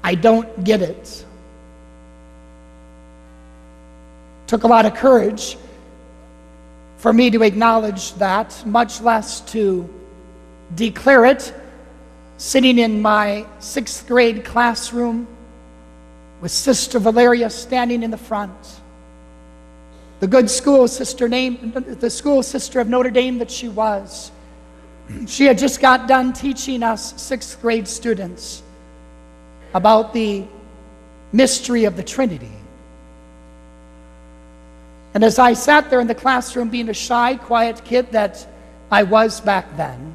I don't get it. Took a lot of courage for me to acknowledge that, much less to declare it, sitting in my 6th grade classroom with Sister Valeria standing in the front. The school sister of Notre Dame that she was. She had just got done teaching us 6th grade students about the mystery of the Trinity. And as I sat there in the classroom, being a shy, quiet kid that I was back then,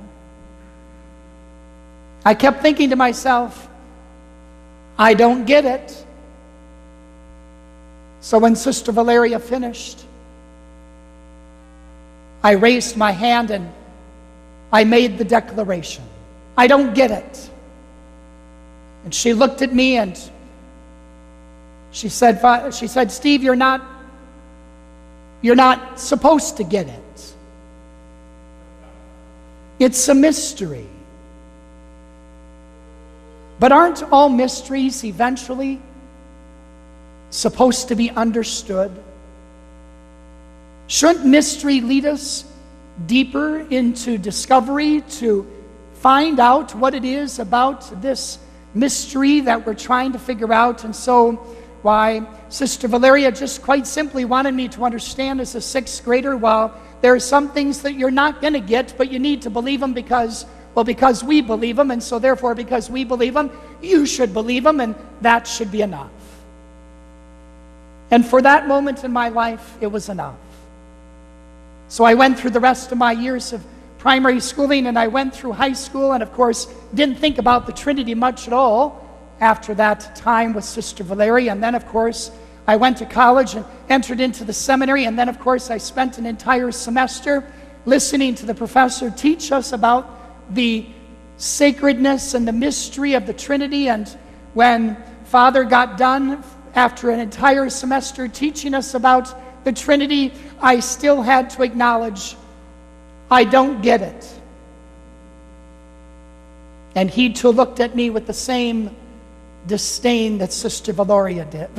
I kept thinking to myself, I don't get it. So when Sister Valeria finished, I raised my hand and I made the declaration. I don't get it. And she looked at me and she said, Steve, you're not supposed to get it. It's a mystery. But aren't all mysteries eventually supposed to be understood? Shouldn't mystery lead us deeper into discovery to find out what it is about this mystery that we're trying to figure out? And so why Sister Valeria just quite simply wanted me to understand as a 6th grader, well, there are some things that you're not going to get, but you need to believe them because we believe them, and so therefore because we believe them, you should believe them, and that should be enough. And for that moment in my life, it was enough. So I went through the rest of my years of primary schooling, and I went through high school, and of course, didn't think about the Trinity much at all after that time with Sister Valeria. And then, of course, I went to college and entered into the seminary, and then, of course, I spent an entire semester listening to the professor teach us about the sacredness and the mystery of the Trinity. And when Father got done after an entire semester teaching us about the Trinity, I still had to acknowledge, I don't get it. And he too looked at me with the same disdain that Sister Valeria did.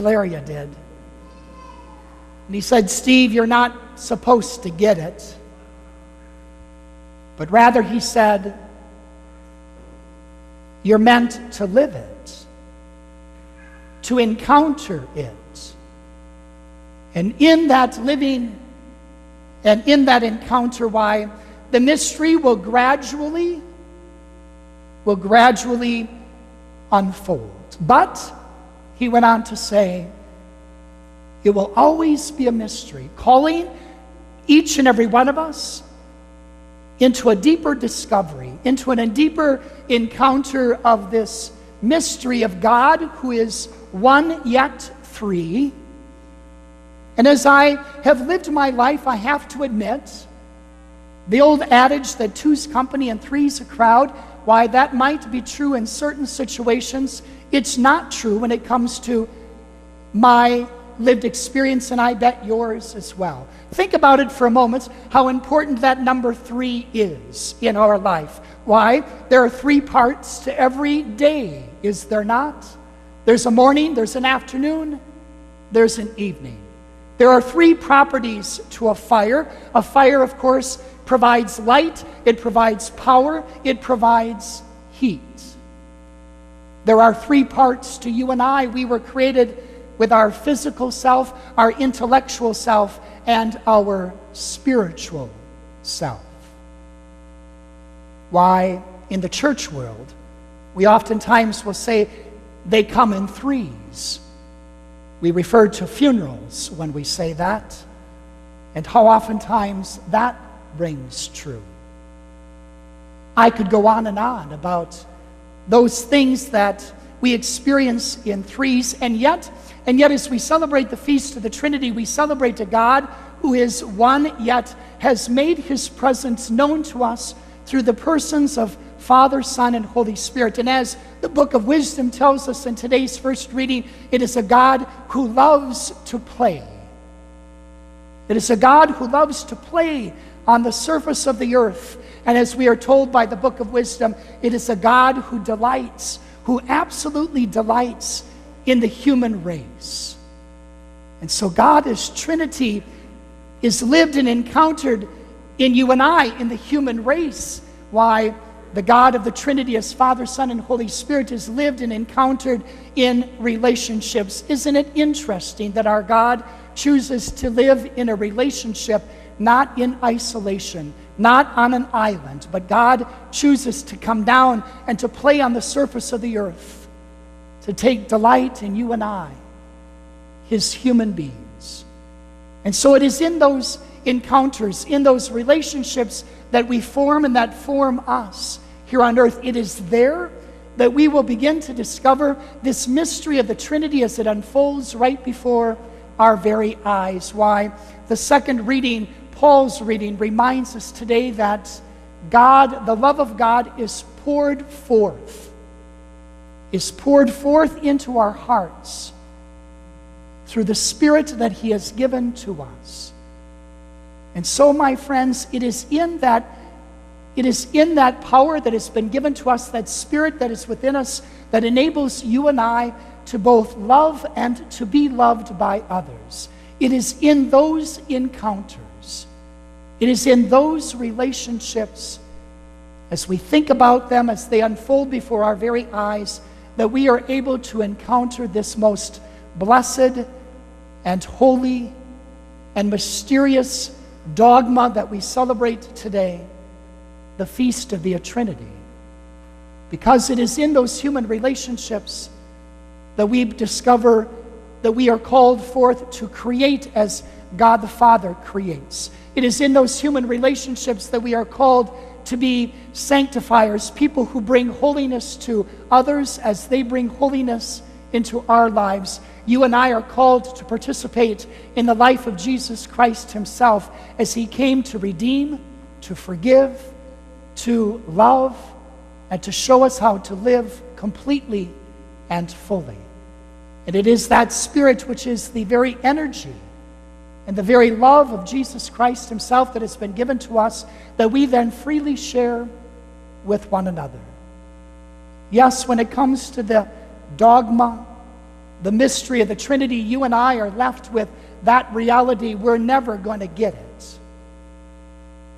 And he said, Steve, you're not supposed to get it. But rather, he said, you're meant to live it, to encounter it. And in that living and in that encounter, why, the mystery will gradually unfold. But, he went on to say, it will always be a mystery, calling each and every one of us into a deeper discovery, into a deeper encounter of this mystery of God who is one yet three. And as I have lived my life, I have to admit, the old adage that two's company and three's a crowd, why that might be true in certain situations, it's not true when it comes to my lived experience, and I bet yours as well. Think about it for a moment, how important that number 3 is in our life. Why? There are 3 parts to every day, is there not? There's a morning, there's an afternoon, there's an evening. There are 3 properties to a fire. A fire, of course, provides light, it provides power, it provides heat. There are 3 parts to you and I. We were created with our physical self, our intellectual self, and our spiritual self. Why, in the church world, we oftentimes will say they come in 3s. We refer to funerals when we say that, and how oftentimes that rings true. I could go on and on about those things that we experience in 3s, and yet as we celebrate the Feast of the Trinity, we celebrate a God who is one, yet has made his presence known to us through the persons of Father, Son, and Holy Spirit. And as the Book of Wisdom tells us in today's first reading, it is a God who loves to play. It is a God who loves to play on the surface of the earth. And as we are told by the Book of Wisdom, it is a God who delights who absolutely delights in the human race. And so God as Trinity is lived and encountered in you and I, in the human race. Why the God of the Trinity as Father, Son, and Holy Spirit is lived and encountered in relationships. Isn't it interesting that our God chooses to live in a relationship, not in isolation, not on an island, but God chooses to come down and to play on the surface of the earth, to take delight in you and I, his human beings. And so it is in those encounters, in those relationships that we form and that form us here on earth. It is there that we will begin to discover this mystery of the Trinity as it unfolds right before our very eyes. Why the second reading, Paul's reading, reminds us today that God, the love of God, is poured forth into our hearts through the Spirit that he has given to us. And so, my friends, it is in that power that has been given to us, that Spirit that is within us, that enables you and I to both love and to be loved by others. It is in those encounters, it is in those relationships, as we think about them, as they unfold before our very eyes, that we are able to encounter this most blessed and holy and mysterious dogma that we celebrate today, the Feast of the Trinity. Because it is in those human relationships that we discover that we are called forth to create as God the Father creates. It is in those human relationships that we are called to be sanctifiers, people who bring holiness to others as they bring holiness into our lives. You and I are called to participate in the life of Jesus Christ himself as he came to redeem, to forgive, to love, and to show us how to live completely and fully. And it is that Spirit which is the very energy and the very love of Jesus Christ himself that has been given to us, that we then freely share with one another. Yes, when it comes to the dogma, the mystery of the Trinity, you and I are left with that reality. We're never going to get it.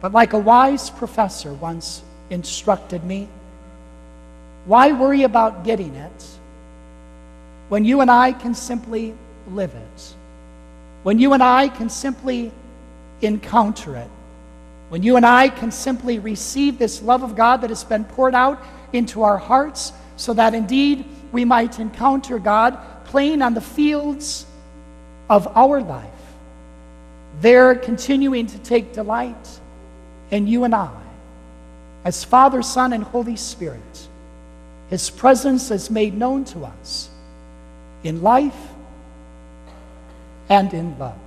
But like a wise professor once instructed me, why worry about getting it when you and I can simply live it? When you and I can simply encounter it? When you and I can simply receive this love of God that has been poured out into our hearts, so that indeed we might encounter God playing on the fields of our life, there continuing to take delight in you and I, as Father, Son, and Holy Spirit. His presence is made known to us in life and in love.